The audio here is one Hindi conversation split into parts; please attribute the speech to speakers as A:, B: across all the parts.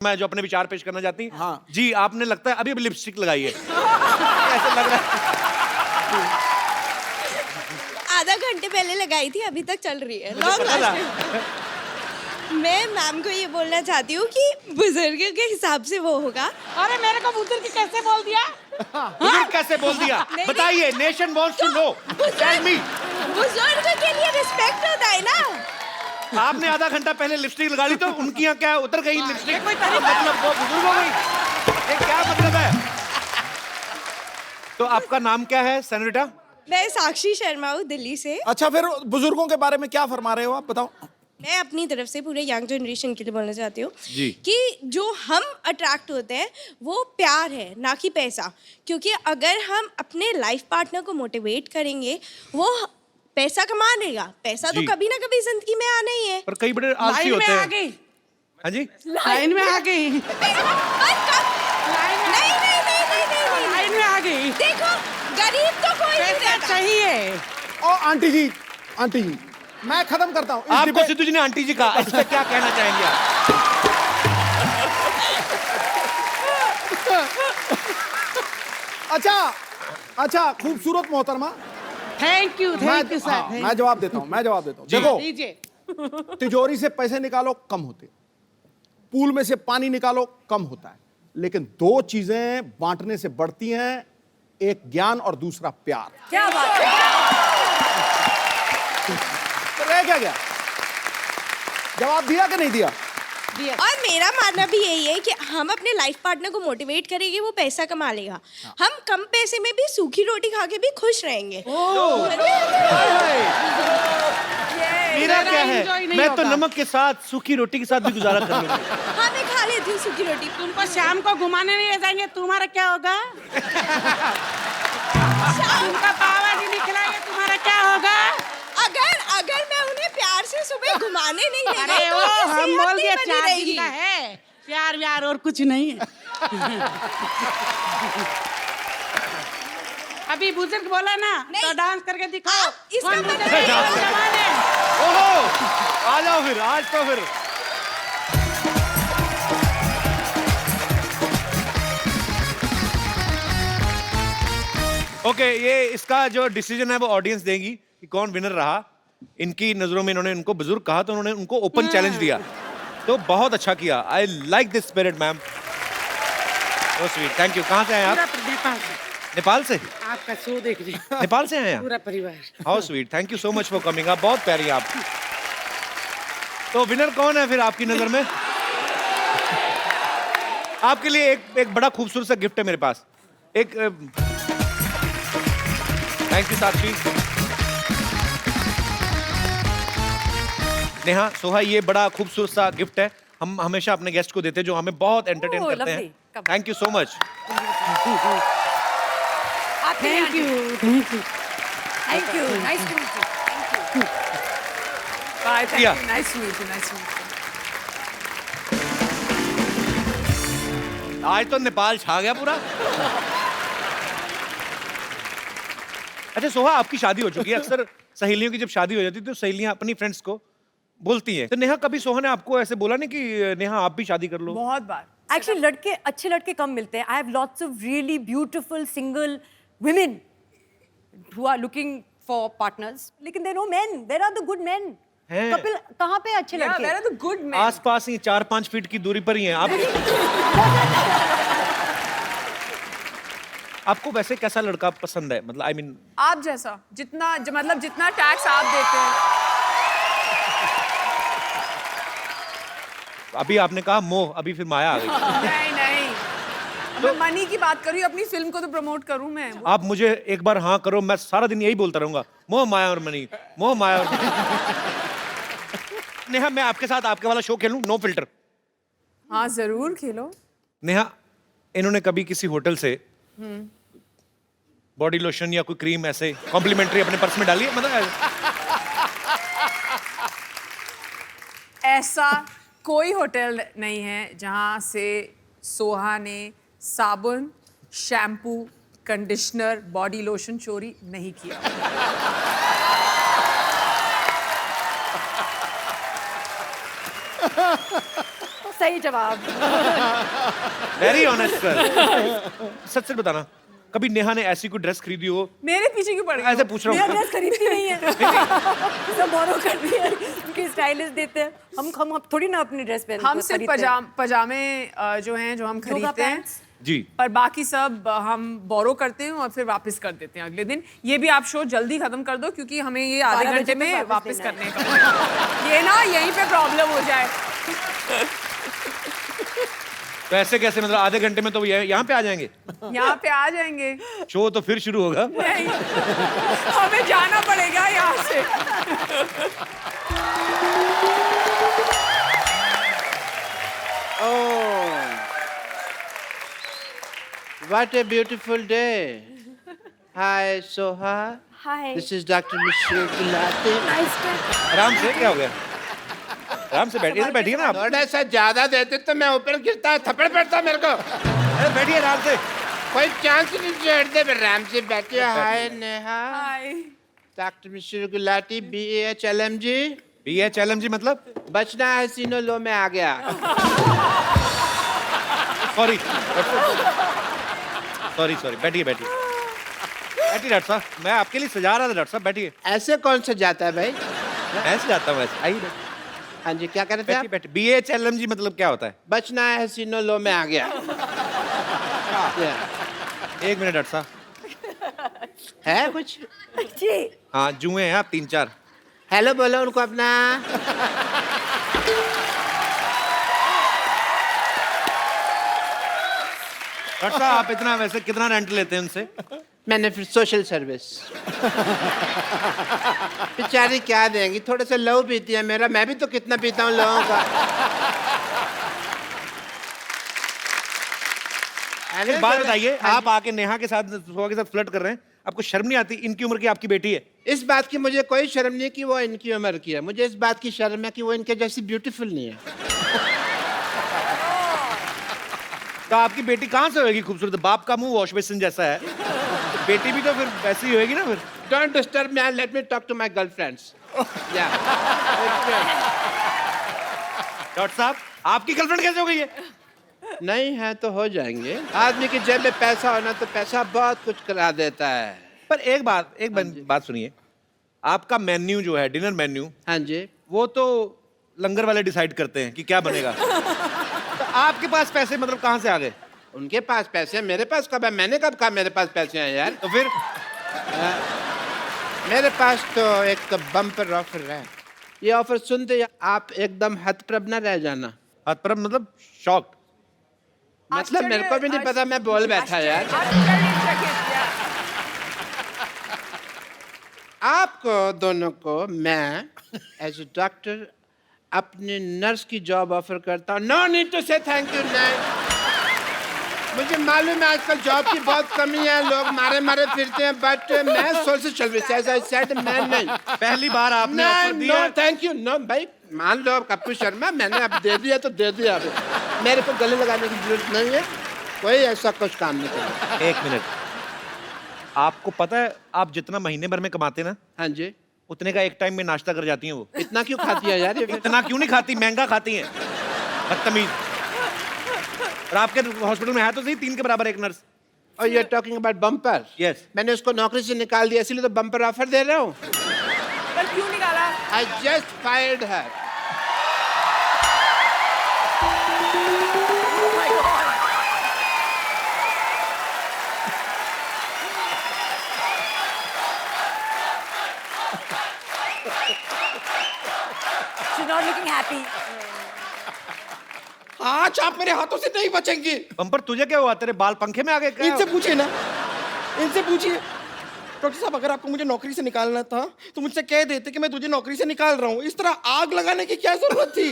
A: मैं जो अपने विचार पेश करना चाहती हूँ।
B: हाँ।
A: जी, आपने लगता है अभी अभी लिपस्टिक लगाई है। ऐसा लग रहा है।
C: आधा घंटे पहले लगाई थी, अभी तक चल रही है।
A: मुझे
C: लॉन्ग
A: पता था।
C: लास्टिंग। मैं मैम को ये बोलना चाहती हूँ कि बुजुर्ग के हिसाब से वो होगा।
D: अरे मेरे को बुजुर्ग कैसे बोल दिया?
A: बुजुर्ग कैसे बोल दिया?
C: नहीं,
A: बताइए, nation wants to know. Tell me.
C: बुजुर्ग के लिए रिस्पेक्ट होता है ना।
A: आपने आधा घंटा पहले लिपस्टिक लगा ली तो उनकी यहाँ क्या उतर गई लिपस्टिक? मतलब वो बुजुर्ग हो गई? ये क्या मतलब है? तो आपका नाम क्या है सेनोरिटा?
C: मैं साक्षी शर्मा हूँ, दिल्ली से।
B: अच्छा, फिर बुजुर्गों के बारे में क्या फरमा रहे हो आप, बताओ।
C: मैं अपनी तरफ से पूरे यंग जनरेशन के लिए बोलना चाहती हूँ
A: जी।
C: कि जो हम अट्रैक्ट होते हैं वो प्यार है, ना कि पैसा। क्योंकि अगर हम अपने लाइफ पार्टनर को मोटिवेट करेंगे, वो पैसा कमा लेगा। पैसा तो
A: जी।
C: कभी ना कभी जिंदगी में आना ही है।
A: पर कई बड़े आलसी
D: लाइन में
A: होते
D: आ
A: हैं।
D: गई,
A: हाँ जी?
D: लाइन में आ गई,
C: नहीं नहीं नहीं नहीं नहीं
D: लाइन में आ गई।
C: देखो, गरीब तो कोई नहीं
D: पैसा
C: रहता।
D: चाहिए।
B: ओ आंटी जी, आंटी जी, मैं खत्म करता हूँ।
A: आपको सिद्धू जी ने आंटी जी कहा, इससे क्या कहना चाहेंगे आप?
B: अच्छा, खूबसूरत मोहतरमा।
D: थैंक यू
B: मैं
D: सर।
B: जवाब देता हूँ, देखो,
D: दीजिए।
B: तिजोरी से पैसे निकालो कम होते, पूल में से पानी निकालो कम होता है, लेकिन दो चीजें बांटने से बढ़ती हैं, एक ज्ञान और दूसरा प्यार।
E: क्या बात है?
B: तो रह क्या गया? जवाब दिया कि नहीं दिया?
C: और मेरा मानना भी यही है कि हम अपने लाइफ पार्टनर को मोटिवेट करेंगे, वो पैसा कमा लेगा। हम कम पैसे में भी सूखी रोटी खा के भी खुश रहेंगे।
A: मेरा क्या है?
D: enjoy नहीं
A: मैं तो
D: होगा।
A: नमक के साथ सूखी रोटी के साथ भी गुजारा कर लूंगा।
C: हाँ, मैं खा लेती हूँ सूखी रोटी।
D: तुमको शाम को घुमाने नहीं ले जाएंगे, तुम्हारा क्या होगा? तुमका पावा जी निकलाएंगे, तुम्हारा क्या होगा?
C: अगर मैं उन्हें प्यार से सुबह घुमाने नहीं ले
D: अरे
C: गई, तो
D: वो
C: उनकी
D: हम
C: सेहत
D: बोल
C: नहीं
D: दिए
C: बनी
D: 4 दिन
C: रहेगी।
D: का है, प्यार व्यार और कुछ नहीं है। अभी बुजुर्ग बोला ना,
C: नहीं।
D: तो डांस करके दिखाओ।
C: इसका
D: कौन
C: मतलब
D: बुजुर्ग है,
A: डांस
D: कौन
A: करके।
D: जवान है?
A: ओहो, आ जाओ फिर, आज तो फिर। ओके, ये इसका जो डिसीजन है वो ऑडियंस देगी कि कौन विनर रहा। इनकी नजरों में इन्होंने उनको बुजुर्ग कहा तो उन्होंने उनको ओपन चैलेंज दिया, तो बहुत अच्छा किया। I like this spirit ma'am, so sweet, thank you. कहाँ से आए आप?
D: पूरा नेपाल से।
A: नेपाल से?
D: आपका शो देख ली,
A: नेपाल से आए आप?
D: पूरा परिवार।
A: How sweet, thank you so much for coming. आप बहुत प्यारी हैं आप। तो विनर कौन है फिर आपकी नजर में? आपके लिए एक बड़ा खूबसूरत सा गिफ्ट है मेरे पास। एक थैंक यू साक्षी। नेहा, सोहा, ये बड़ा खूबसूरत सा गिफ्ट है। हम हमेशा अपने गेस्ट को देते हैं जो हमें बहुत एंटरटेन
E: Oh,
A: करते हैं।
E: lovely. Come.
A: Thank you so much.
D: Thank you, thank you.
E: Thank you. Nice to meet you. Thank you. Bye. Thank
A: Yeah.
E: you. Nice to meet you. Nice to meet you.
A: आज तो नेपाल छा गया पूरा। अच्छा सोहा, आपकी शादी हो चुकी है। अक्सर सहेलियों की जब शादी हो जाती है तो सहेलियां अपनी फ्रेंड्स को बोलती हैं। तो नेहा, कभी सोहा ने आपको ऐसे बोला नहीं कि नेहा आप भी शादी कर लो?
E: बहुत बार। Actually, लड़के अच्छे लड़के कम मिलते हैं. I have lots of really beautiful single women who are looking for partners. लेकिन there are no men. There are the good men.
A: हैं।
E: कपिल, कहाँ पे अच्छे
F: Yeah,
E: लड़के?
F: where are the good men?
A: आसपास ही 4-5 फीट की दूरी पर ही हैं आप। आपको वैसे कैसा लड़का पसंद है? मतलब आई मीन
F: आप जैसा, मतलब जितना टैक्स आप देते हैं।
A: अभी आपने कहा मोह, अभी फिर माया आ गई।
F: नहीं अब मैं मनी की बात कर रही हूँ, अपनी फिल्म को तो प्रमोट करूँ मैं।
A: आप मुझे एक बार हाँ करो, मैं सारा दिन यही बोलता रहूंगा, मोह माया और मनी, मोह माया और मनी। नेहा, मैं आपके साथ आपके वाला शो खेलूं, नो फिल्टर?
F: हाँ जरूर खेलो।
A: नेहा, इन्होंने कभी किसी होटल से बॉडी लोशन या कोई क्रीम ऐसे कॉम्प्लीमेंट्री अपने पर्स में डाली है? मतलब
F: ऐसा कोई होटल नहीं है जहाँ से सोहा ने साबुन, शैम्पू, कंडीशनर, बॉडी लोशन चोरी नहीं किया।
E: सही जवाब।
A: Very honest sir. सच सच बताना, कभी नेहा ने ऐसी कोई ड्रेस खरीदी हो?
F: मेरे पीछे क्यों पड़ गई
A: ऐसे
F: हो?
A: पूछ रहा
E: मेरा
A: हूँ।
E: ड्रेस खरीदती नहीं है, सब बोरो करती है, उनके स्टाइलिस्ट देते हैं। हम थोड़ी ना अपनी ड्रेस पहनते
F: हम सिर्फ पजामे जो हैं जो हम खरीदते हैं,
A: जी।
F: पर बाकी सब हम बोरो करते हैं और फिर वापस कर देते हैं अगले दिन। ये भी आप शो जल्दी खत्म कर दो क्योंकि हमें ये आधे
E: 12
F: घंटे
E: बजे
F: में
E: तक
F: वापस
E: वापस
F: करने का ये ना यहीं पे प्रॉब्लम हो जाए।
A: तो ऐसे कैसे, मतलब आधे घंटे में तो यहाँ पे आ जाएंगे?
F: यहाँ पे आ जाएंगे।
A: शो तो फिर शुरू होगा।
F: नहीं, हमें जाना पड़ेगा यहाँ से।
G: Oh, what a beautiful day. Hi, Soha.
E: Hi.
G: This is Dr. Michelle Gulati.
A: आराम से, क्या हो गया? आराम से बैठिए, इधर बैठिए ना आप।
G: थोड़ा सा ज्यादा देते तो मैं ऊपर गिरता, थप्पड़ पड़ता मेरे को।
A: अरे बैठिए आराम से।
G: कोई चांस नहीं छोड़ते, आराम से बैठिए। हाय नेहा।
F: हाय।
G: डॉक्टर मिश्र गुलाटी, BHLMG।
A: BHLMG मतलब?
G: बचना है सीनो लो में आ गया।
A: सॉरी सॉरी सॉरी, बैठिए बैठिए बैठिए डॉक्टर साहब, मैं आपके लिए सजा रहा था डॉक्टर साहब, बैठिए।
G: ऐसे कौन सा जाता है भाई?
A: ऐसे जाता हूँ ऐसे, आइए बैठिए।
G: हाँ जी, क्या कह रहे थे आप?
A: बैठिए बैठिए। BHLMG मतलब क्या होता है?
G: बचना है सीनो लो में आ गया।
A: एक मिनट डॉक्टर साहब।
G: है कुछ?
E: जी।
A: हाँ, जुए हैं आप 3-4।
G: हेलो बोलो उनको अपना।
A: डॉक्टर साहब आप इतना वैसे कितना रेंट लेते हैं उनसे?
G: मैंने फिर सोशल सर्विस। बेचारी क्या देंगी, थोड़ा सा लहू पीती है मेरा, मैं भी तो कितना पीता हूँ लोगों का।
A: एक बात बताइए, आप आके नेहा के साथ, सोहा के साथ फ्लर्ट कर रहे हैं, आपको शर्म नहीं आती? इनकी उम्र की आपकी बेटी है।
G: इस बात की मुझे कोई शर्म नहीं कि वो इनकी उम्र की है, मुझे इस बात की शर्म है कि वो इनके जैसी ब्यूटीफुल नहीं है।
A: तो आपकी बेटी कहाँ से होगी खूबसूरत? बाप का मुंह वॉश बेसिन जैसा है, बेटी भी तो फिर वैसी ही होगी ना फिर।
G: Don't disturb me, let me talk to my girlfriends.
A: Doctor साहब आपकी गर्लफ्रेंड कैसे हो गई है?
G: नहीं है तो हो जाएंगे। आदमी की जेब में पैसा होना तो पैसा बहुत कुछ करा देता है।
A: पर एक बात सुनिए, आपका मेन्यू जो है, डिनर मेन्यू,
G: हाँ जी।
A: वो तो लंगर वाले डिसाइड करते हैं कि क्या बनेगा। तो आपके पास पैसे मतलब कहाँ से आ गए?
G: उनके पास पैसे हैं, मेरे पास कब है? मैंने कब कहा मेरे पास पैसे हैं यार?
A: तो फिर
G: मेरे पास तो एक बम्पर ऑफर है। ये ऑफर सुनते ही आप एकदम हतप्रभ न रह जाना।
A: हतप्रभ मतलब शॉक्ड?
G: मतलब मेरे को भी नहीं पता, मैं बोल बैठा यार। आपको दोनों को मैं एज ए डॉक्टर अपने नर्स की जॉब ऑफर करता हूँ। नो नीड टू से थैंक यू। नहीं, मुझे मालूम है आजकल जॉब की बहुत कमी है, लोग मारे मारे फिरते हैं, बट मैं social service as I said मैं नहीं।
A: पहली बार आपने ऑफर
G: नो
A: दिया?
G: Thank you. नो भाई, मान लो कप्पू शर्मा, मैंने अब दे दिया तो दे दिया। अब मेरे को गले लगाने की जरूरत नहीं है, कोई ऐसा कुछ काम नहीं करेगा।
A: एक मिनट, आपको पता है आप जितना महीने भर में कमाते ना,
G: हाँ जी।
A: उतने का एक टाइम में नाश्ता कर जाती हैं वो।
G: इतना क्यों खाती है यार ये?
A: इतना क्यों नहीं खाती? महंगा खाती हैं, बदतमीज। और आपके हॉस्पिटल में है तो सही 3 के बराबर एक नर्स।
G: और you are talking about bumper?
A: Yes.
G: मैंने उसको नौकरी से निकाल दिया, इसलिए तो बम्पर ऑफर दे रहा हूँ।
F: पर क्यों निकाला?
G: I just fired her.
E: She's not looking happy.
B: आज आप मेरे हाथों से नहीं बचेंगी।
A: बम्पर तुझे क्या हुआ? तेरे बाल पंखे में आ गए क्या?
B: इनसे पूछिए ना, इनसे पूछिए। डॉक्टर साहब अगर आपको मुझे नौकरी से निकालना था तो मुझसे कह देते कि मैं तुझे नौकरी से निकाल रहा हूँ। इस तरह आग लगाने की क्या जरूरत थी?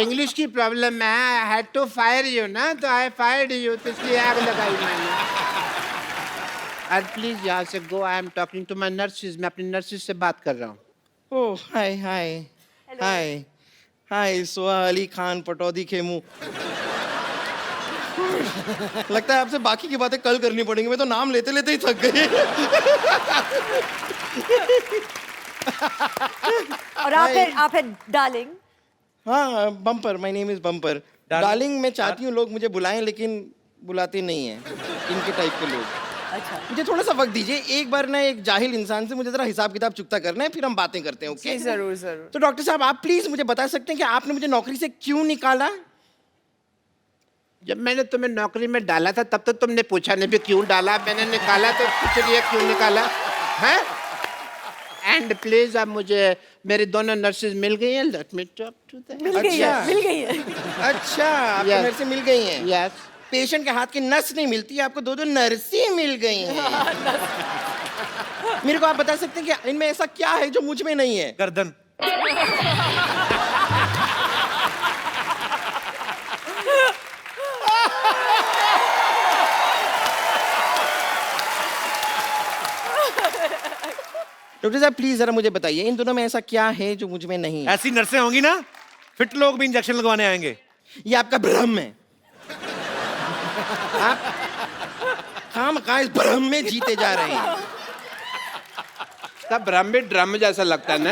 G: इंग्लिश की प्रॉब्लम है। I had to fire you ना, तो आई फायर्ड यू, तो इसलिए आग लगाई मैंने। और प्लीज यहाँ से go, I am talking to my nurses. मैं अपनी नर्सिस से बात कर रहा हूँ।
H: ओह हाय हाय हाय हाय, सोहा अली खान पटौदी खेमू। लगता है आपसे बाकी की बातें कल करनी पड़ेंगी, मैं तो नाम लेते लेते ही थक गई।
E: और आप है डार्लिंग।
H: हाँ, bumper, my name is bumper. Darling मैं चाहती हूँ लोग मुझे बुलाएं, लेकिन बुलाते नहीं हैं इनके टाइप के लोग।
E: अच्छा,
H: मुझे थोड़ा सा वक्त दीजिए, एक बार ना एक जाहिल इंसान से मुझे जरा हिसाब किताब चुकता करना है, फिर हम बातें करते हैं, ओके?
F: जी जरूर जरूर।
H: तो डॉक्टर साहब, आप प्लीज मुझे बता सकते हैं कि आपने मुझे नौकरी से क्यों निकाला?
G: जब मैंने तुम्हें नौकरी में डाला था तब तो तुमने पूछा नहीं भी क्यों डाला, मैंने निकाला तो पूछ रही है क्यों निकाला है। एंड प्लीज अब मुझे मेरी दोनों नर्सेज मिल गई हैं, let me talk to them.
E: मिल गई है, मिल गई है।
H: अच्छा, आपको
G: Yes.
H: नर्सें मिल गई हैं?
G: यस।
H: पेशेंट के हाथ की नस नहीं मिलती, आपको दो नर्सें मिल गई हैं। मेरे को आप बता सकते हैं कि इनमें ऐसा क्या है जो मुझ में नहीं है?
A: गर्दन।
H: डॉक्टर साहब प्लीज जरा मुझे बताइए, इन दोनों में ऐसा क्या है जो मुझ में नहीं है?
A: ऐसी नर्सें होंगी ना, फिट लोग भी इंजेक्शन लगवाने आएंगे।
H: ये आपका भ्रम है। आप खामखा इस भ्रम में जीते जा रहे हैं।
G: सब भ्रम भी ड्रम जैसा लगता है ना।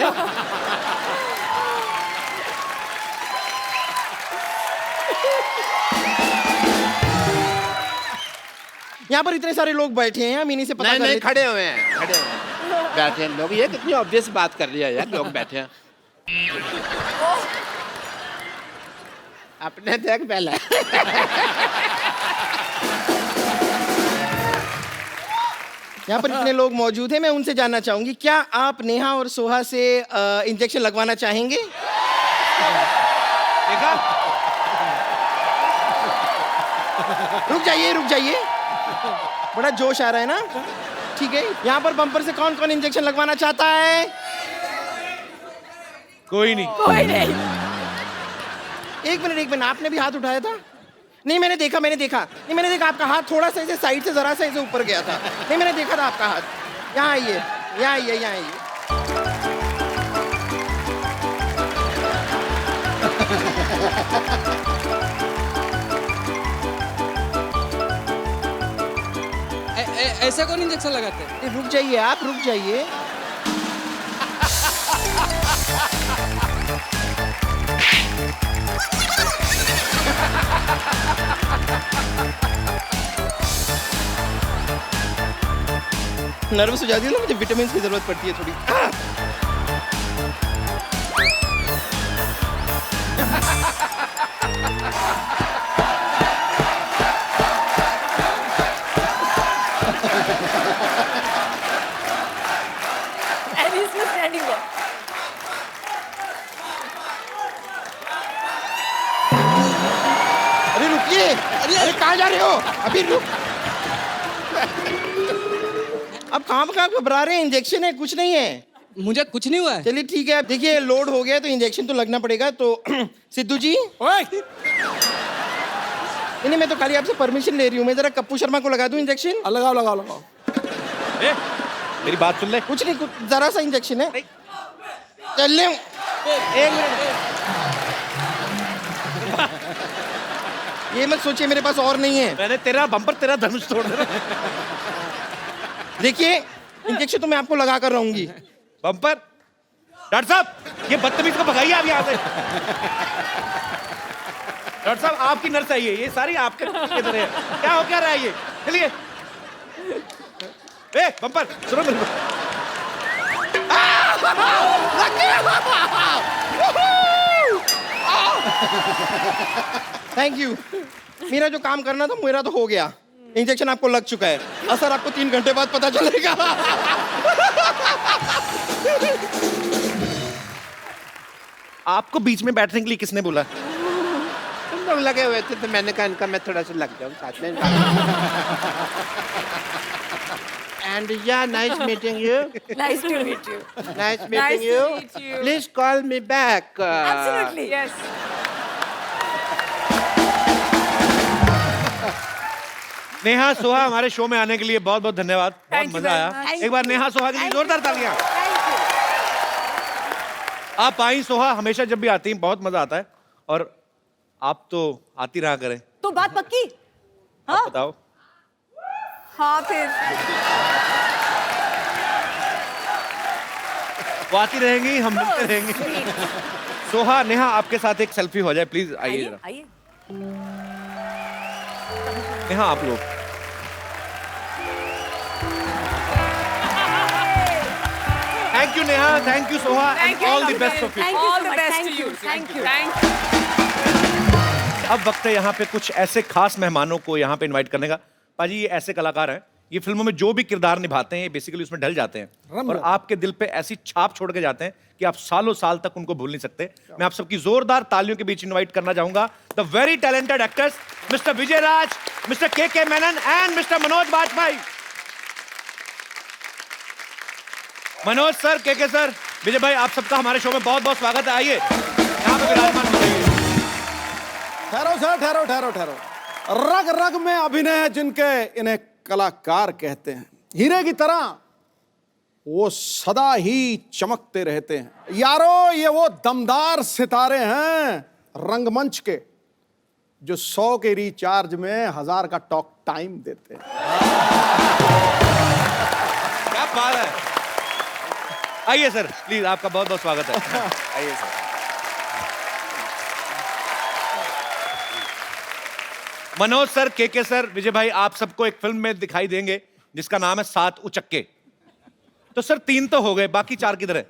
H: यहाँ पर इतने सारे लोग बैठे हैं, हम इन्हीं से पता
G: नहीं
H: कर
G: नहीं,
H: लेते-
G: खड़े हुए हैं, खड़े हुए हैं, बैठे हैं लोग। ये कितनी ऑब्वियस बात कर रही है यार, लोग बैठे हैं। अपने देख पहले।
H: यहाँ पर इतने लोग मौजूद हैं, मैं उनसे जानना चाहूंगी, क्या आप नेहा और सोहा से इंजेक्शन लगवाना चाहेंगे?
A: देखा?
H: रुक जाइए, बड़ा जोश आ रहा है ना? ठीक है, यहाँ पर बम्पर से कौन कौन इंजेक्शन लगवाना चाहता है?
A: कोई नहीं।
E: कोई नहीं।
H: एक मिनट, आपने भी हाथ उठाया था? नहीं, मैंने देखा, नहीं, मैंने देखा आपका हाथ थोड़ा सा ऐसे साइड से जरा सा ऐसे ऊपर गया था। नहीं, मैंने देखा था आपका हाथ। यहाँ आइए।
I: ऐसा कौन इंजेक्शन लगाते हैं?
H: रुक जाइए, आप रुक जाइए। नर्वस हो जाती है ना, मुझे विटामिन की जरूरत पड़ती है थोड़ी।
E: And he's still standing there.
H: अरे रुकिए, अरे कहाँ जा रहे हो? अभी रुक। अब कहाँ घबरा रहे हैं? इंजेक्शन है, कुछ नहीं है।
I: मुझे कुछ नहीं हुआ है।
H: चलिए ठीक है, देखिए लोड हो गया तो इंजेक्शन तो लगना पड़ेगा। तो सिद्धू जी, नहीं, मैं तो खाली आपसे परमिशन ले रही हूँ। मैं जरा कप्पू शर्मा को लगा दूं इंजेक्शन?
B: लगाओ।
A: ए, मेरी बात सुन ले।
H: कुछ नहीं, जरा सा इंजेक्शन है। चल ले, एक मिनट। ये मत सोचिए मेरे पास और नहीं है।
A: मैंने तेरा बम्पर, तेरा धनुष तोड़ देना।
H: देखिए इंजेक्शन तो मैं आपको लगा कर रहूंगी।
A: बम्पर, डॉक्टर साहब, ये बदतमीज को भगाइए आप यहाँ से। डॉक्टर साहब, आपकी नर्स आई है, ये सारी आपके इधर है। क्या रहा है ये? चलिए। ए, बम्पर, सुनो मेरी बात।
H: Thank you. मेरा जो काम करना था मेरा तो हो गया। इंजेक्शन आपको लग चुका है, असर आपको 3 घंटे बाद पता चलेगा।
A: आपको बीच में बैठने के लिए किसने बोला?
G: तुम लोग लगे हुए थे तो मैंने कहा इनका मैं थोड़ा सा लग जाऊं साथ में। And yeah, nice meeting you.
E: Nice to meet you.
G: Nice
F: Nice
G: meeting
F: to
G: you.
F: meet you.
G: Please call me back.
E: Absolutely.
F: Yes.
A: Neha Soha हमारे शो में आने के लिए बहुत बहुत धन्यवाद। बहुत
F: Thank you
A: मजा
F: very
A: आया।
F: much.
A: एक बार नेहा सोहा के लिए जोरदार तालियां। आप आई सोहा, हमेशा जब भी आती हैं बहुत मजा आता है, और आप तो आती रहा करें।
E: तो बात पक्की?
A: आप बताओ।
F: हाँ फिर
A: वो आती रहेंगी, हम मिलते रहेंगे। सोहा, नेहा, आपके साथ एक सेल्फी हो जाए प्लीज, आइए जरा।
E: आइए।
A: नेहा, आप लोग thank you Neha, thank you Soha, and all the best of you.
E: Thank you
F: All
E: so
F: the
E: much.
F: best
E: Thank
F: to you.
E: you. Thank you.
F: Thank you.
A: अब वक्त है यहाँ पे कुछ ऐसे खास मेहमानों को यहाँ पे इनवाइट करने का। पाजी, ये ऐसे कलाकार हैं, ये फिल्मों में जो भी किरदार निभाते हैं, ये बेसिकली उसमें ढल जाते हैं और आपके दिल पे ऐसी छाप छोड़ के जाते हैं कि आप सालों साल तक उनको भूल नहीं सकते। मैं आप सबकी जोरदार तालियों के बीच इनवाइट करना चाहूंगा the very talented actors mister Vijay Raaz, mister K Menon and mister Manoj Bajpayee. Manoj sir, K sir, Vijay भाई, आप सबका हमारे शो में बहुत बहुत स्वागत है। आइए यहाँ पे विराजमान हो जाइए।
B: ठहरो सर, ठहरो ठहरो ठहरो। रग रग में अभिनय है जिनके, इन्हें कलाकार कहते हैं। हीरे की तरह वो सदा ही चमकते रहते हैं। यारो, ये वो दमदार सितारे हैं रंगमंच के जो 100 के रिचार्ज में 1000 का टॉक टाइम देते हैं।
A: क्या बात है। आइए सर, प्लीज, आपका बहुत बहुत स्वागत है। आइए sir. Manoj sir, K sir, Vijay भाई, आप सबको एक फिल्म में दिखाई देंगे जिसका नाम है 7 उचक्के। तो सर 3 तो हो गए, बाकी 4 किधर है?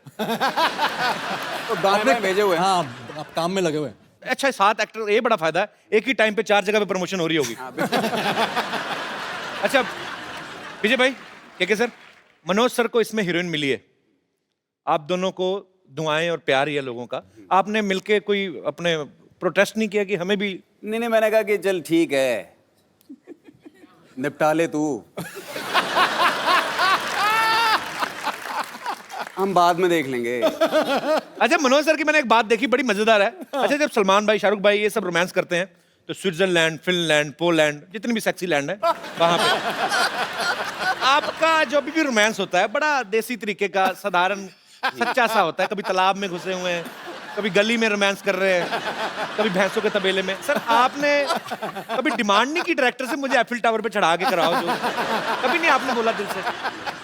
I: तो दांत में भेजे हुए। हाँ, आप काम में लगे हुए हैं।
A: अच्छा, 7 एक्टर, ये बड़ा फायदा है, एक ही टाइम पे 4 जगह पे प्रमोशन हो रही होगी। अच्छा विजय भाई, के सर, मनोज सर को इसमें हीरोइन मिली है, आप दोनों को दुआएं और प्यार ही है लोगों का। आपने मिलके कोई अपने प्रोटेस्ट नहीं किया कि हमें भी?
J: नहीं, मैंने कहा कि चल ठीक है, निपटा ले तू, हम बाद में देख लेंगे।
A: अच्छा मनोज सर की मैंने एक बात देखी, बड़ी मजेदार है। अच्छा, जब सलमान भाई, शाहरुख भाई ये सब रोमांस करते हैं तो स्विट्जरलैंड, फिनलैंड, पोलैंड, जितनी भी सेक्सी लैंड है वहां पे आपका जो भी रोमांस होता है बड़ा देसी तरीके का, साधारण सच्चा सा होता है। कभी तालाब में घुसे हुए हैं, कभी गली में रोमांस कर रहे हैं, कभी भैंसों के तबेले में। सर आपने कभी डिमांड नहीं की डायरेक्टर से मुझे एफिल टावर पे चढ़ा के कराओ? जो कभी नहीं आपने बोला दिल से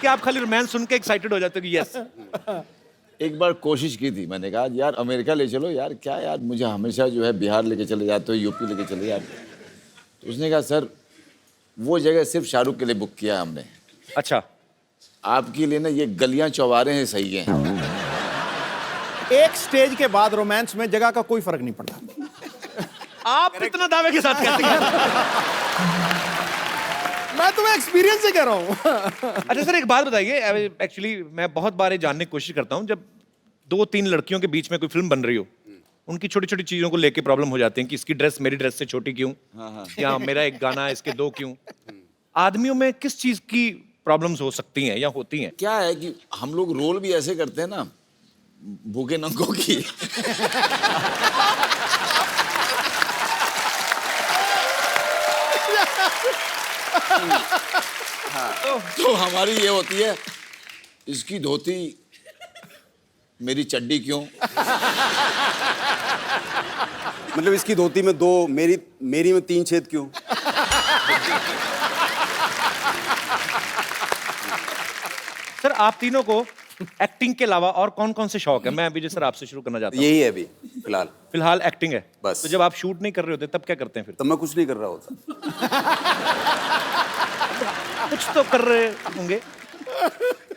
A: कि आप खाली रोमांस सुन के एक्साइटेड हो जाते हो कि यस?
K: एक बार कोशिश की थी, मैंने कहा यार अमेरिका ले चलो यार, क्या यार मुझे हमेशा जो है बिहार लेके चले जाते हो, यूपी लेके चले जाते हो। तो उसने कहा सर वो जगह सिर्फ शाहरुख के लिए बुक किया है हमने।
A: अच्छा,
K: आपके लिए ना ये गलियां चौबारे हैं, सही हैं।
B: एक स्टेज के बाद रोमांस में जगह का कोई फर्क नहीं पड़ता।
A: आप इतना दावे के साथ कैसे कह रहे हैं?
B: मैं तुम्हें एक्सपीरियंस से कह रहा हूँ।
A: अच्छा सर, एक बात बताइए, एक्चुअली मैं बहुत बार ये जानने की कोशिश करता हूँ, जब 2-3 लड़कियों के बीच में कोई फिल्म बन रही हो, उनकी छोटी छोटी चीजों को लेके प्रॉब्लम हो जाती है कि इसकी ड्रेस मेरी ड्रेस से छोटी क्यों, या मेरा एक गाना इसके 2 क्यों। आदमियों में किस चीज की प्रॉब्लम्स हो सकती हैं या होती हैं?
K: क्या है कि हम लोग रोल भी ऐसे करते हैं ना, भूखे नंगों की। तो हमारी ये होती है, इसकी धोती मेरी चड्डी क्यों।
J: मतलब इसकी धोती में 2, मेरी में 3 छेद क्यों।
A: सर आप तीनों को एक्टिंग के अलावा और कौन कौन से शौक है? मैं विजय सर आपसे शुरू करना चाहता हूँ।
J: यही है अभी फिलहाल।
A: फिलहाल एक्टिंग है
J: बस।
A: तो जब आप शूट नहीं कर रहे होते तब क्या करते हैं फिर?
J: तब मैं कुछ नहीं कर रहा होता।
A: कुछ तो कर रहे होंगे।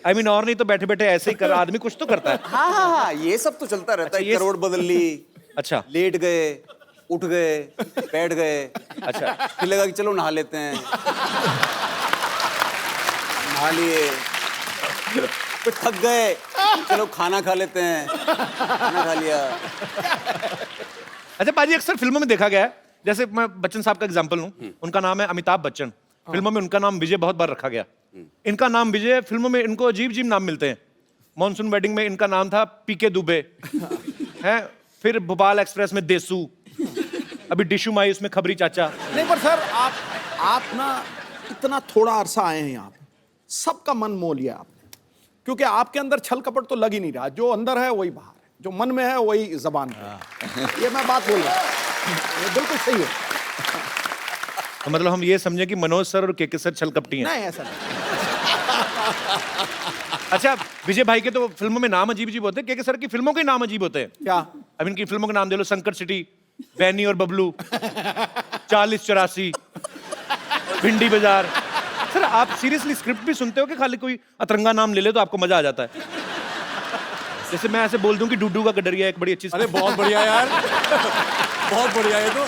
A: I mean, और नहीं तो बैठे बैठे ऐसे ही कर, आदमी कुछ तो करता है।
J: हाँ, ये सब तो चलता रहता है।
A: अच्छा,
J: करोड़ बदल ली,
A: अच्छा,
J: लेट गए, उठ गए, बैठ गए,
A: अच्छा,
J: फिर लगा कि चलो नहा लेते हैं, नहा लिए, फिर थक गए, चलो खाना खा लेते हैं, खाना खा लिया।
A: अच्छा पाजी, अक्सर फिल्मों में देखा गया है, जैसे मैं बच्चन साहब का एग्जांपल लूं, उनका नाम है अमिताभ बच्चन, फिल्मों में उनका नाम विजय बहुत बार रखा गया। इनका नाम विजय, फिल्मों में इनको अजीब अजीब नाम मिलते हैं। मॉनसून वेडिंग में इनका नाम था पीके दुबे, हैं, फिर भोपाल एक्सप्रेस में देसू, अभी डिशू माई उसमें खबरी चाचा।
B: नहीं पर सर आप ना इतना थोड़ा अरसा आए हैं यहाँ पे, सबका मन मोह लिया आपने, क्योंकि आपके अंदर छल कपट तो लग ही नहीं रहा। जो अंदर है वही बाहर है, जो मन में है वही जबान है। ये मैं बात बोल रहा हूँ, ये बिल्कुल सही है।
A: तो मतलब हम ये समझे कि मनोज सर और के सर छल कपटी हैं?
B: नहीं ऐसा नहीं।
A: अच्छा, विजय भाई के तो फिल्मों में नाम अजीब अजीब होते हैं, के सर की फिल्मों के नाम अजीब होते हैं।
B: क्या?
A: अब इनकी फिल्मों के नाम दे लो, संकट सिटी, बैनी और बबलू, 4084, भिंडी बाजार। सर आप सीरियसली स्क्रिप्ट भी सुनते हो कि खाली कोई अतरंगा नाम ले ले तो आपको मजा आ जाता है? जैसे मैं ऐसे बोल दूं कि डूडू का गडरिया एक बड़ी अच्छी।
I: अरे बहुत बढ़िया यार, बहुत बढ़िया है तो।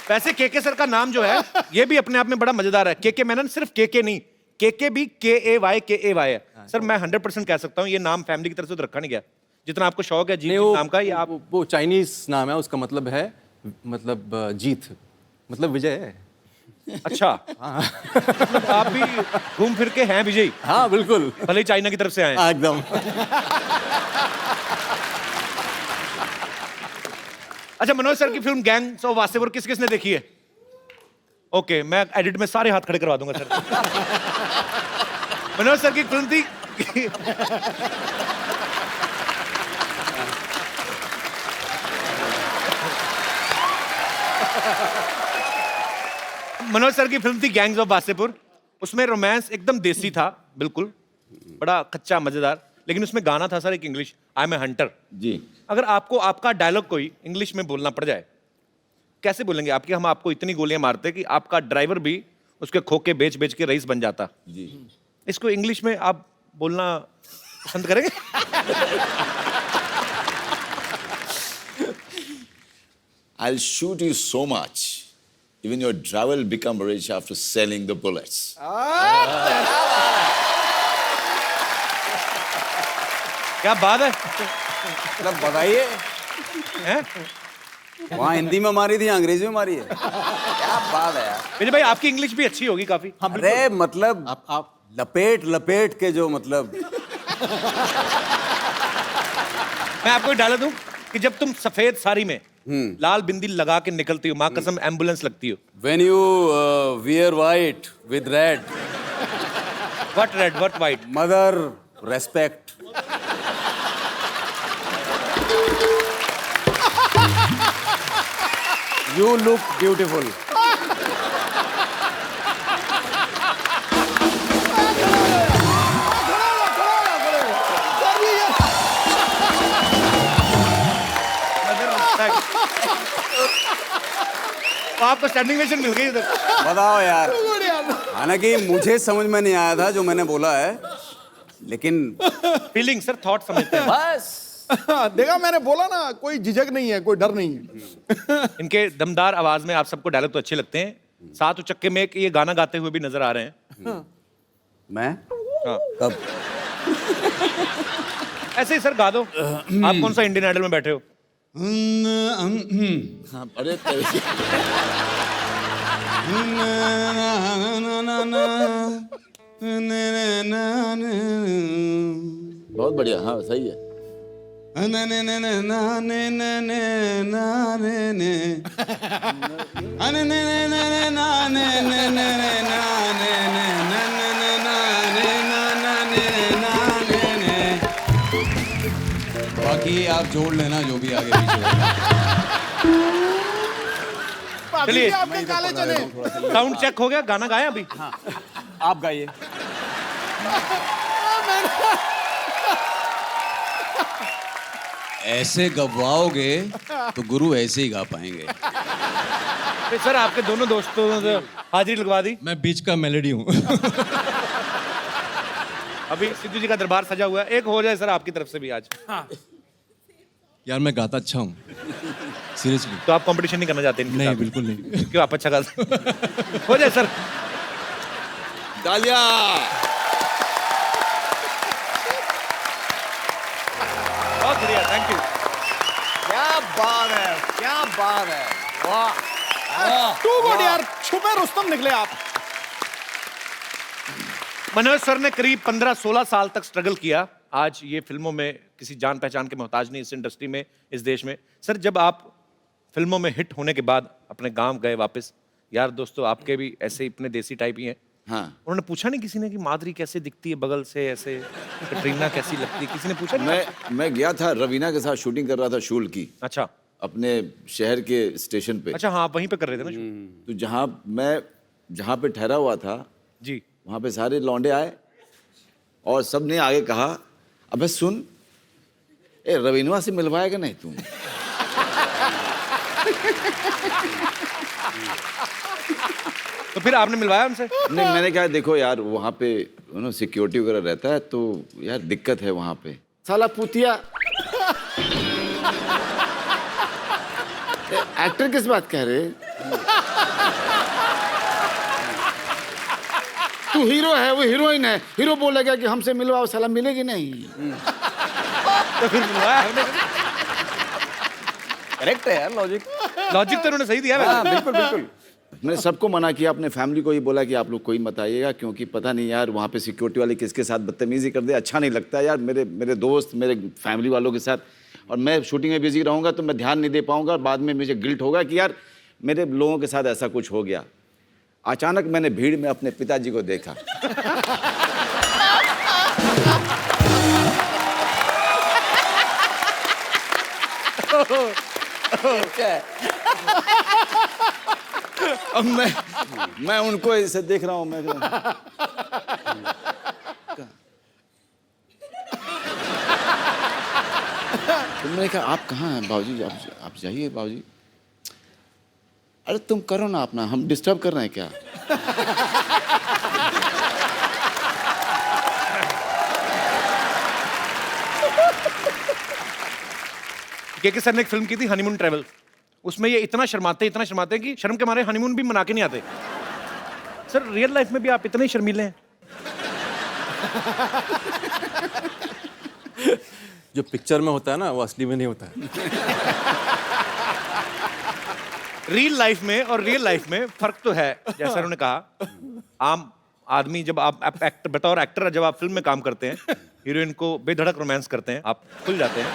A: वैसे के सर का नाम जो है ये भी अपने आप में बड़ा मजेदार है। के मेनन सिर्फ के नहीं, के भी KAY है। सर मैं 100% कह सकता हूँ ये नाम फैमिली की तरफ से तो रखा नहीं गया। जितना आपको शौक है जीत नाम का, ये आप
I: वो चाइनीज नाम है, उसका मतलब है मतलब जीत, मतलब विजय है।
A: अच्छा। मतलब आप भी घूम फिर के हैं विजयी?
I: हाँ बिल्कुल,
A: भले ही चाइना की तरफ से आए।
I: हाँ, एकदम।
A: अच्छा, मनोज सर की फिल्म गैंग्स ऑफ वासेपुर किस किसने देखी है? ओके, मैं एडिट में सारे हाथ खड़े करवा दूंगा सर। मनोज सर की फिल्म थी मनोज सर की फिल्म थी गैंग्स ऑफ वासेपुर। उसमें रोमांस एकदम देसी था, बिल्कुल बड़ा कच्चा मजेदार, लेकिन उसमें गाना था सर एक English, I am a hunter.
K: जी।
A: अगर आपको आपका डायलॉग कोई इंग्लिश में बोलना पड़ जाए, कैसे बोलेंगे? आपकी हम आपको इतनी गोलियां मारते कि आपका ड्राइवर भी उसके खोखे बेच बेच के रईस बन जाता।
K: जी।
A: इसको इंग्लिश में आप बोलना पसंद करेंगे?
K: I'll shoot you so much, even your driver will become rich after selling the bullets.
A: क्या बात है?
J: मतलब बताइए,
A: हैं?
J: वहाँ हिंदी में मारी थी, अंग्रेजी में मारी है, क्या बात है यार।
A: विजय भाई आपकी इंग्लिश भी अच्छी होगी काफी।
J: अरे मतलब आप लपेट लपेट के जो मतलब
A: मैं आपको डाला दूं कि जब तुम सफेद साड़ी में लाल बिंदी लगा के निकलती हो, माँ कसम एम्बुलेंस लगती हो।
J: when you wear white with red,
A: What red, what white?
J: mother respect. You look beautiful.
A: तो आपको स्टैंडिंग ओवेशन मिल गई उधर।
J: बताओ यार, हालांकि मुझे समझ में नहीं आया था जो मैंने बोला है, लेकिन
A: फीलिंग सर, थॉट समझते हैं।
J: बस
B: देखा, मैंने बोला ना, कोई झिझक नहीं है, कोई डर नहीं है।
A: इनके दमदार आवाज में आप सबको डायलॉग तो अच्छे लगते हैं, साथ उचक्के में एक ये गाना गाते हुए भी नजर आ रहे हैं।
J: मैं
A: हाँ।
J: कब
A: ऐसे ही सर गा दो। आप कौन सा इंडियन आइडल में बैठे हो?
K: अरे बहुत बढ़िया, हाँ सही है।
I: बाकी आप जोड़ लेना जो भी आगे पीछे होगा।
A: चलिए,
B: आपके काले चने।
A: साउंड चेक हो गया, गाना गाया अभी?
J: हाँ, आप गाइए।
I: ऐसे गवाओगे तो गुरु ऐसे ही गा पाएंगे।
A: तो सर आपके दोनों दोस्तों ने हाजिरी लगवा दी।
I: मैं बीच का मेलेडी हूँ।
A: अभी सिद्धू जी का दरबार सजा हुआ है, एक हो जाए सर आपकी तरफ से भी आज।
I: यार मैं गाता अच्छा हूँ, सीरियसली।
A: तो आप कंपटीशन नहीं करना चाहते?
I: नहीं बिल्कुल नहीं।
A: क्यों, आप अच्छा गाते हो जाए सर।
K: तालियां।
A: बहुत बढ़िया, थैंक यू।
J: क्या बात है, क्या बात है, वाह।
B: टू गुड यार, छुपे रुस्तम निकले आप।
A: मनोज सर ने करीब 15-16 साल तक स्ट्रगल किया। आज ये फिल्मों में किसी जान पहचान के मोहताज नहीं, इस इंडस्ट्री में, इस देश में। सर जब आप फिल्मों में हिट होने के बाद अपने गांव गए वापस, यार दोस्तों आपके भी ऐसे इतने देसी टाइप ही हैं,
K: हाँ।
A: उन्होंने पूछा नहीं किसी ने कि माधुरी कैसे दिखती है बगल से, ऐसे कटरीना कैसी लगती है? किसी ने पूछा नहीं?
K: मैं गया था, रवीना के साथ शूटिंग कर रहा था शूल की।
A: अच्छा।
K: अपने शहर के स्टेशन पे।
A: अच्छा हाँ, वहीं पे कर रहे थे ना शूट।
K: तो जहाँ पे ठहरा हुआ था
A: जी,
K: वहाँ पे सारे लौंडे आए और सबने आगे कहा, अबे सुन, ए रवीनवा से मिलवाएगा नहीं तू?
A: तो फिर आपने मिलवाया उनसे?
K: नहीं, मैंने कहा देखो यार वहाँ पे सिक्योरिटी वगैरह रहता है तो यार दिक्कत है वहाँ पे। साला पुतिया, एक्टर किस बात कह रहे? तू हीरो है, वो हीरोइन है, हीरो बोलेगा कि हमसे मिलवाओ, साला मिलेगी नहीं।
A: तो फिर मिलवाया हमने।
J: करेक्ट है यार, लॉजिक
A: लॉजिक तो उन्होंने सही दिया वैसे।
J: हाँ बिल्कुल बिल्कुल।
K: मैंने सबको मना किया, अपने फैमिली को ही बोला कि आप लोग कोई मत आइएगा, क्योंकि पता नहीं यार वहाँ पे सिक्योरिटी वाले किसके साथ बदतमीजी कर दे, अच्छा नहीं लगता यार। मेरे दोस्त, मेरे फैमिली वालों के साथ, और मैं शूटिंग में बिजी रहूँगा तो मैं ध्यान नहीं दे पाऊँगा, बाद में मुझे गिल्ट होगा कि यार मेरे लोगों के साथ ऐसा कुछ हो गया। अचानक मैंने भीड़ में अपने पिताजी को देखा। अब मैं उनको ऐसे देख रहा हूँ, मैं तो मैंने कहा आप कहाँ हैं बाबूजी? आप जाइए बाबूजी। अरे तुम करो ना अपना, हम डिस्टर्ब कर रहे हैं क्या?
A: के सर ने एक फिल्म की थी हनीमून ट्रैवल, उसमें ये इतना शर्माते हैं कि शर्म के मारे हनीमून भी मना के नहीं आते। सर रियल लाइफ में भी आप इतने ही शर्मीले हैं?
I: जो पिक्चर में होता है ना वो असली में नहीं होता है।
A: रियल लाइफ में और रियल लाइफ में फर्क तो है। जैसा उन्होंने कहा, आम आदमी जब आप एक्टर, बतौर एक्टर जब आप फिल्म में काम करते हैं, हीरोइन को बेधड़क रोमांस करते हैं, आप खुल जाते हैं।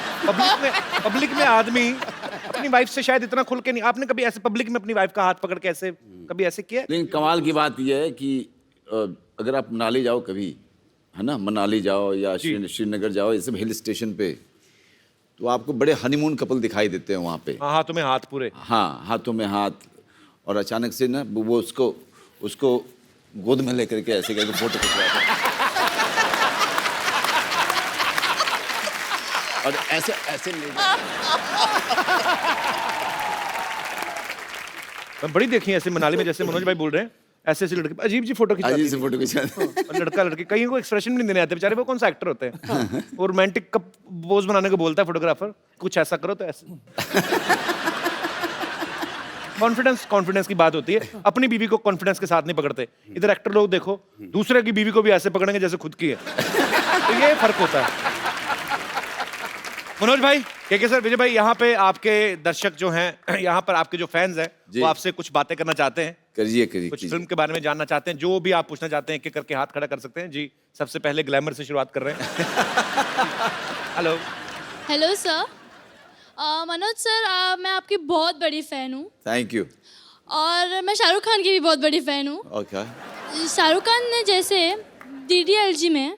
A: पब्लिक में आदमी अपनी वाइफ से शायद इतना खुल के नहीं। आपने कभी ऐसे पब्लिक में अपनी वाइफ का हाथ पकड़ के ऐसे कभी ऐसे किया?
K: लेकिन कमाल की बात यह है कि अगर आप मनाली जाओ कभी, है ना, मनाली जाओ या श्रीनगर जाओ, ये सब हिल स्टेशन पे, तो आपको बड़े हनीमून कपल दिखाई देते हैं वहाँ पे।
A: हाँ, हाथों में हाथ पूरे।
K: हाँ, हाथों में हाथ, और अचानक से ना वो उसको गोद में लेकर के ऐसे करके फोटो खिंचवाते हैं। और ऐसे ले
A: मैं बड़ी देखी है ऐसे मनाली में, जैसे मनोज भाई बोल रहे हैं, ऐसे लड़के अजीब जी फोटो खिंचाते
K: अजीब से फोटो खिंचाते हैं।
A: और लड़का लड़की कहीं को एक्सप्रेशन भी नहीं देने आते बेचारे। वो कौन सा एक्टर होते हैं? वो रोमांटिक का पोज बनाने को बोलता है फोटोग्राफर, कुछ ऐसा करो तो ऐसे। कॉन्फिडेंस की बात होती है। अपनी बीवी को कॉन्फिडेंस के साथ नहीं पकड़ते। इधर एक्टर लोग देखो, दूसरे की बीवी को भी ऐसे पकड़ेंगे जैसे खुद की है। तो ये फर्क होता है। मनोज भाई, के सर, विजय भाई, यहाँ पे आपके दर्शक जो हैं, यहाँ पर आपके जो फैंस हैं, वो आपसे कुछ बातें करना चाहते हैं।
K: करिए
A: कुछ फिल्म के बारे में जानना चाहते हैं, जो भी आप पूछना चाहते हैं, एक करके हाथ खड़ा कर सकते हैं। जी, सबसे पहले ग्लैमर से शुरुआत कर रहे हैं।
L: Hello sir. मनोज सर, मैं आपकी बहुत बड़ी फैन हूँ।
K: Thank you.
L: और मैं शाहरुख खान की भी बहुत बड़ी फैन हूँ।
K: ओके।
L: शाहरुख खान ने जैसे DDLG में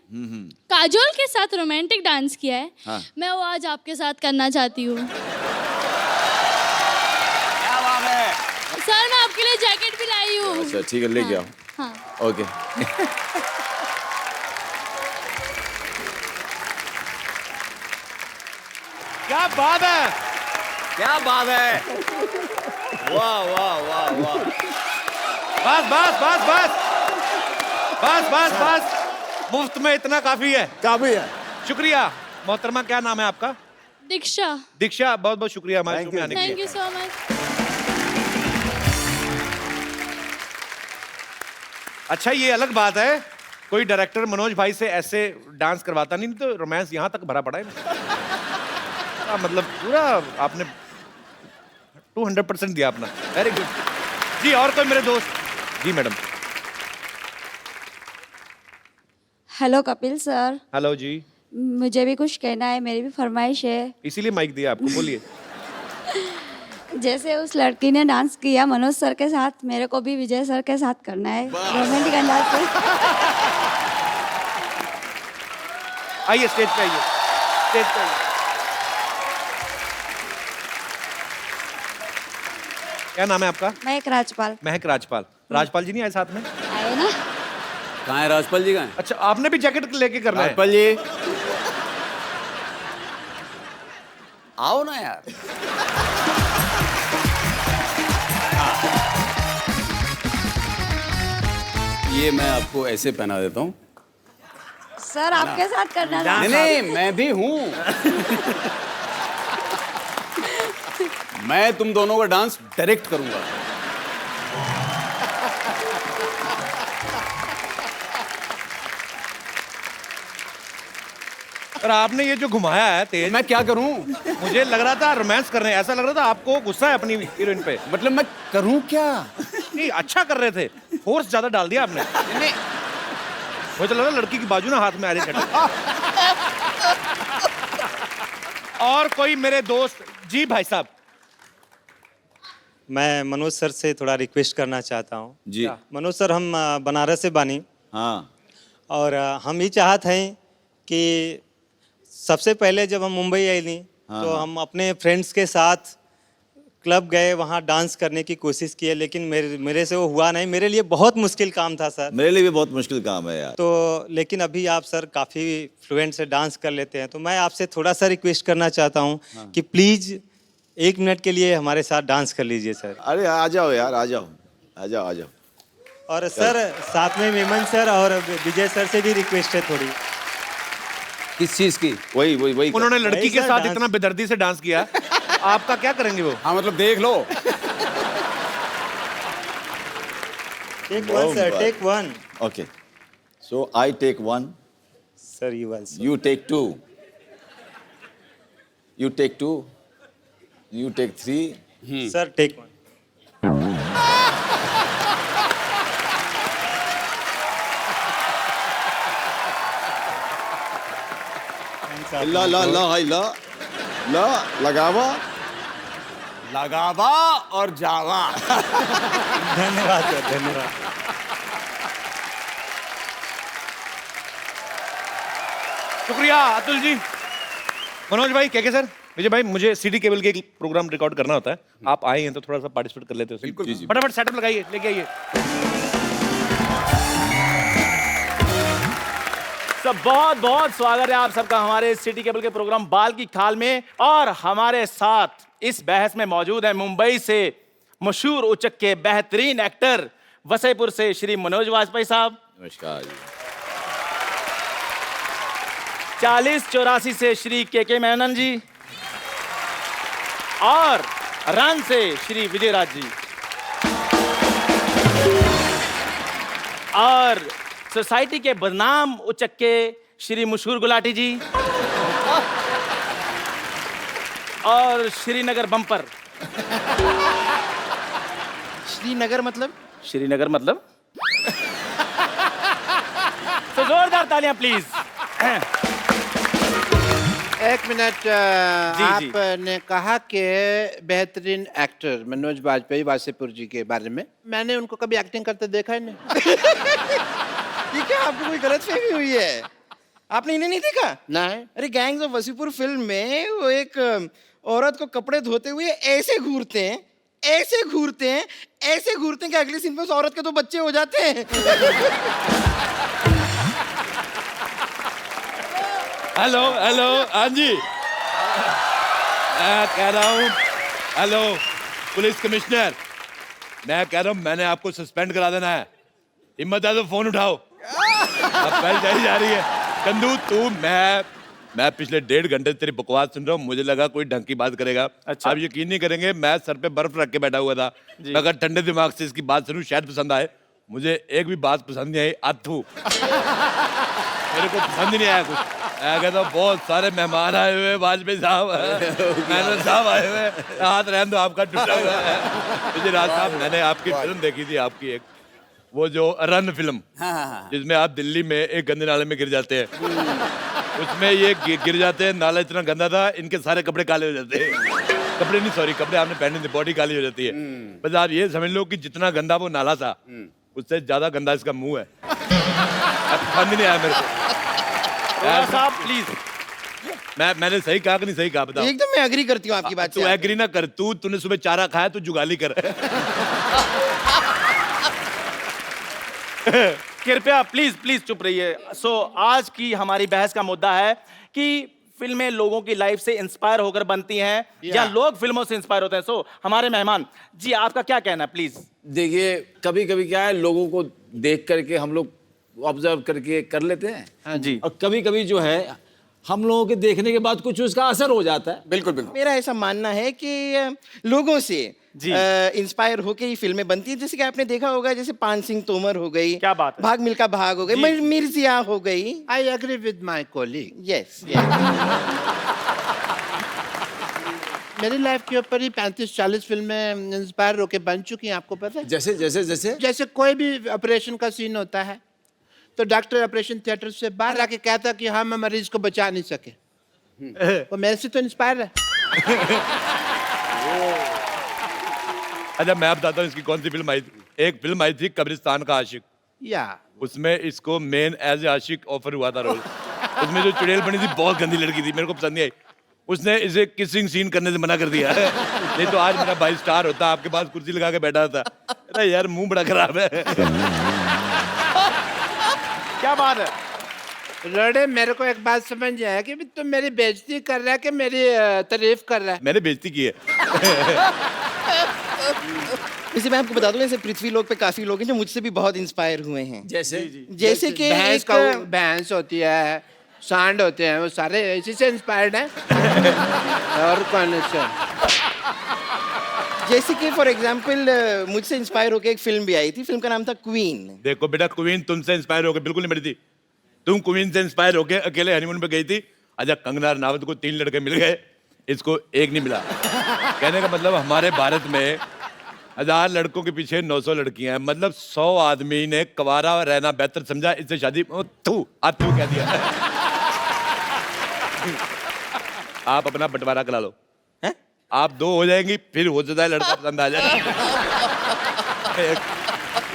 L: काजोल के साथ रोमांटिक डांस किया है,
K: हाँ।
L: मैं वो आज आपके साथ करना चाहती हूँ।
J: क्या बात है
L: सर, मैं आपके लिए जैकेट भी लाई हूँ।
K: अच्छा ठीक है, लेके आओ।
L: हाँ।
K: ओके।
A: क्या बात है,
J: क्या बात है, वाह वाह वाह वाह।
A: बस बस बस बस बस बस बस, मुफ्त में इतना काफी है।
K: काफी है।
A: शुक्रिया मोहतरमा। क्या नाम है आपका?
L: दीक्षा।
A: दीक्षा, बहुत बहुत शुक्रिया हमारे शो में आने के लिए।
L: Thank you so much.
A: अच्छा, ये अलग बात है, कोई डायरेक्टर मनोज भाई से ऐसे डांस करवाता नहीं, तो रोमांस यहाँ तक भरा पड़ा है। मतलब पूरा आपने 200% दिया अपना। वेरी गुड जी। और कोई मेरे दोस्त? जी madam.
M: Hello Kapil sir.
A: Hello जी।
M: मुझे भी कुछ कहना है, मेरी भी फरमाइश है।
A: इसीलिए माइक दिया आपको, बोलिए।
M: जैसे उस लड़की ने डांस किया मनोज सर के साथ, मेरे को भी विजय सर के साथ करना है रोमांटिक अंदाज से।
A: आइए स्टेज पे, आइए स्टेज पे आइए। क्या नाम है आपका?
M: महक राजपाल।
A: महक राजपाल। राजपाल जी नहीं आए साथ में?
M: आए ना।
J: कहाँ है राजपाल जी? कहाँ है
A: अच्छा, आपने भी जैकेट लेके करना है?
J: राजपाल जी? आओ ना यार। ये मैं आपको ऐसे पहना देता हूँ।
M: सर आपके साथ करना था।
J: नहीं, मैं भी हूँ। मैं तुम दोनों का डांस डायरेक्ट करूंगा।
A: और आपने ये जो घुमाया है तेज,
J: मैं क्या करूं?
A: मुझे लग रहा था रोमांस कर रहे हैं, ऐसा लग रहा था आपको गुस्सा है अपनी हीरोइन पे।
J: मतलब मैं करूं क्या?
A: नहीं, अच्छा कर रहे थे, फोर्स ज्यादा डाल दिया आपने।
J: नहीं,
A: मुझे लग रहा लड़की की बाजू ना हाथ में आ रही है। और कोई मेरे दोस्त? जी भाई साहब।
N: मैं मनोज सर से थोड़ा रिक्वेस्ट करना चाहता हूँ
K: जी।
N: मनोज सर, हम बनारस से बानी
K: हाँ।
N: और हम ये चाहते हैं कि सबसे पहले जब हम मुंबई आई थी तो हम अपने फ्रेंड्स के साथ क्लब गए, वहाँ डांस करने की कोशिश किए, लेकिन मेरे से वो हुआ नहीं। मेरे लिए बहुत मुश्किल काम था सर।
K: मेरे लिए भी बहुत मुश्किल काम है यार।
N: तो लेकिन अभी आप सर काफ़ी फ्लुएंट से डांस कर लेते हैं, तो मैं आपसे थोड़ा सा रिक्वेस्ट करना चाहता हूँ कि प्लीज़ 1 मिनट के लिए हमारे साथ डांस कर लीजिए सर।
K: अरे आ जाओ यार, आ जाओ, आ जाओ, आ जाओ।
N: और सर साथ में मेमन सर और विजय सर से भी रिक्वेस्ट है थोड़ी।
J: किस चीज की?
K: वही
A: उन्होंने लड़की
N: वही
A: के
N: सर,
A: साथ
N: डांस।
A: इतना बेदर्दी से डांस किया, आपका क्या करेंगे वो?
J: हाँ मतलब देख लो।
N: Take 1 sir, take 1।
K: Okay, so I take 1,
N: sir you also.
K: you take 2, you take 2, you take 3.
N: Sir take 1।
K: ला ला ला हाय ला ला लगावा
J: लगावा और जावा।
N: धन्यवाद सर, धन्यवाद।
A: शुक्रिया अतुल जी। मनोज भाई, के सर, विजय भाई, मुझे सीडी केबल के एक प्रोग्राम रिकॉर्ड करना होता है, आप आए हैं तो थोड़ा सा पार्टिसिपेट कर लेते हो।
K: बिल्कुल।
A: फटाफट सेटअप लगाइए, लेके आइए।
O: सब बहुत बहुत स्वागत है आप सबका हमारे सिटी केबल के प्रोग्राम बाल की खाल में। और हमारे साथ इस बहस में मौजूद है मुंबई से मशहूर उचक के बेहतरीन एक्टर, वसईपुर से श्री मनोज वाजपेयी साहब।
K: नमस्कार जी।
O: 4084 से श्री के मेनन जी और रन से श्री विजय राज जी और सोसाइटी के बदनाम उचक के श्री मशहूर गुलाटी जी और श्रीनगर बम्पर।
H: श्रीनगर मतलब?
O: श्रीनगर मतलब तो जोरदार तालियां प्लीज।
G: एक मिनट, आपने कहा कि बेहतरीन एक्टर मनोज वाजपेयी वासेपुर जी के बारे में, मैंने उनको कभी एक्टिंग करते देखा ही नहीं।
H: ठीक है, आपको कोई गलतफहमी हुई है, आपने इन्हें नहीं देखा?
G: नहीं।
H: अरे गैंग्स ऑफ वसीपुर फिल्म में वो एक औरत को कपड़े धोते हुए ऐसे घूरते हैं, ऐसे घूरते हैं, ऐसे घूरते हैं कि अगले सीन में उस औरत के तो बच्चे हो जाते हैं।
A: हेलो हेलो, हाँ जी, मैं कह रहा हूँ, हेलो पुलिस कमिश्नर, मैं कह रहा हूँ मैंने आपको सस्पेंड करा देना है। हिम्मत है तो फोन उठाओ। अब पहले जाई जा रही है। कंदू तू, मैं पिछले 1.5 घंटे से तेरी बकवास सुन रहा हूँ, मुझे लगा कोई ढंग की बात करेगा।
O: अच्छा।
A: आप यकीन नहीं करेंगे, मैं सर पे बर्फ रख के बैठा हुआ था, अगर ठंडे दिमाग से इसकी बात सुनूं शायद पसंद आए। मुझे एक भी बात पसंद नहीं आई। अथू मेरे को पसंद ही नहीं आया कुछ। मैं कहता हूँ बहुत सारे मेहमान आए हुए, वाजपेयी साहब, मैनन साहब आए हुए, हाथ रहने दो आपका टूटा हुआ है। विजय राज साहब, मैंने आपकी फिल्म देखी थी, आपकी एक वो जो रन फिल्म, जिसमें आप दिल्ली में एक गंदे नाले में गिर जाते हैं, उसमें ये गिर जाते हैं, नाला इतना गंदा था इनके सारे कपड़े काले हो जाते हैं। कपड़े नहीं, सॉरी, कपड़े आपने पहने थे, बॉडी काली हो जाती है। बस आप ये समझ लो कि जितना गंदा वो नाला था, उससे ज्यादा गंदा इसका मुंह है। पसंद नहीं आया मेरे को। साहब प्लीज, मैंने सही कहा कि नहीं सही कहा, बताओ।
H: एकदम मैं एग्री करती हूँ आपकी बात
A: से। तू एग्री ना कर, तूने सुबह चारा खाया, तू जुगाली कर।
O: कृपया प्लीज प्लीज चुप रहिए। सो आज की हमारी बहस का मुद्दा है कि फिल्में लोगों की लाइफ से इंस्पायर होकर बनती हैं या लोग फिल्मों से इंस्पायर होते हैं। सो हमारे मेहमान जी, आपका क्या कहना है प्लीज?
K: देखिए, कभी कभी क्या है, लोगों को देख करके हम लोग ऑब्जर्व करके कर लेते हैं।
O: हाँ जी।
K: और कभी कभी जो है हम लोगों के देखने के बाद कुछ उसका असर हो जाता है।
J: बिल्कुल बिल्कुल।
H: मेरा ऐसा मानना है कि लोगों से इंस्पायर होके ही फिल्में बनती है। जैसे कि आपने देखा होगा, जैसे पान सिंह तोमर हो गई,
O: क्या बात है,
H: भाग मिल्खा भाग हो गई, मिर्जिया हो गई।
G: I agree with my colleague.
H: Yes.
G: मेरी लाइफ के ऊपर ही 35-40 फिल्में इंस्पायर होके बन चुकी हैं, आपको पता है?
K: जैसे जैसे जैसे
G: जैसे कोई भी ऑपरेशन का सीन होता है तो डॉक्टर ऑपरेशन थिएटर से बाहर आके कहता कि हम मरीज को बचा नहीं सके, वो मेरे से तो इंस्पायर है।
A: अच्छा, मैं बताता हूँ इसकी कौन सी फिल्म आई थी। एक फिल्म आई थी कब्रिस्तान का आशिक,
G: या
A: उसमें इसको मेन एज ए आशिक ऑफर हुआ था रोल। उसमें जो चुड़ैल बनी थी बहुत गंदी लड़की थी, मेरे को पसंद नहीं आई। उसने इसे किसिंग सीन करने से मना कर दिया। नहीं तो आज मेरा भाई स्टार होता, आपके पास कुर्सी लगा के बैठा था। अरे यार, मुंह बड़ा खराब है।
O: क्या बात है?
G: रड़े, मेरे को एक बात समझ आया कि तुम मेरी बेइज्जती कर रहा है कि मेरी तारीफ कर रहा है?
A: मैंने बेइज्जती की है।
H: वैसे मैं आपको बता दूं, ऐसे पृथ्वी लोक पे काफी लोग हैं जो मुझसे भी बहुत इंस्पायर हुए हैं।
G: जैसे कि भैंस होती है, सांड होते हैं, वो सारे इसी से इंस्पायर्ड हैं। और कौन से?
H: जैसे कि फॉर एग्जाम्पल मुझसे इंस्पायर होकर एक फिल्म भी आई थी, फिल्म का नाम था क्वीन।
A: देखो बेटा, क्वीन तुमसे इंस्पायर होकर बिल्कुल नहीं बनी थी। तुम क्वीन से इंस्पायर होकर अकेले हनीमून पे गई थी। अच्छा, कंगना रनावत को 3 लड़के मिल गए, इसको एक नहीं मिला। कहने का मतलब हमारे भारत में 1000 लड़कों के पीछे 900 लड़कियां हैं। मतलब 100 आदमी ने कवारा रहना बेहतर समझा, इससे शादी तू कह दिया। आप अपना बंटवारा करा लो, हैं? आप 2 हो जाएंगी, फिर हो जाता है लड़का पसंद आ जाए।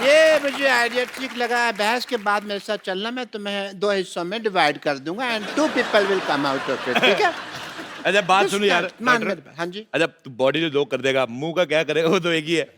G: ये मुझे आइडिया ठीक लगा। बहस के बाद मेरे साथ चलना, मैं तुम्हें 2 हिस्सों में डिवाइड कर दूंगा and 2 people will come out of it, ठीक है?
A: अच्छा, बात सुनो यार।
G: हाँ जी।
A: अच्छा, तू बॉडी जो 2 कर देगा, मुंह का क्या करेगा? वो तो एक ही है।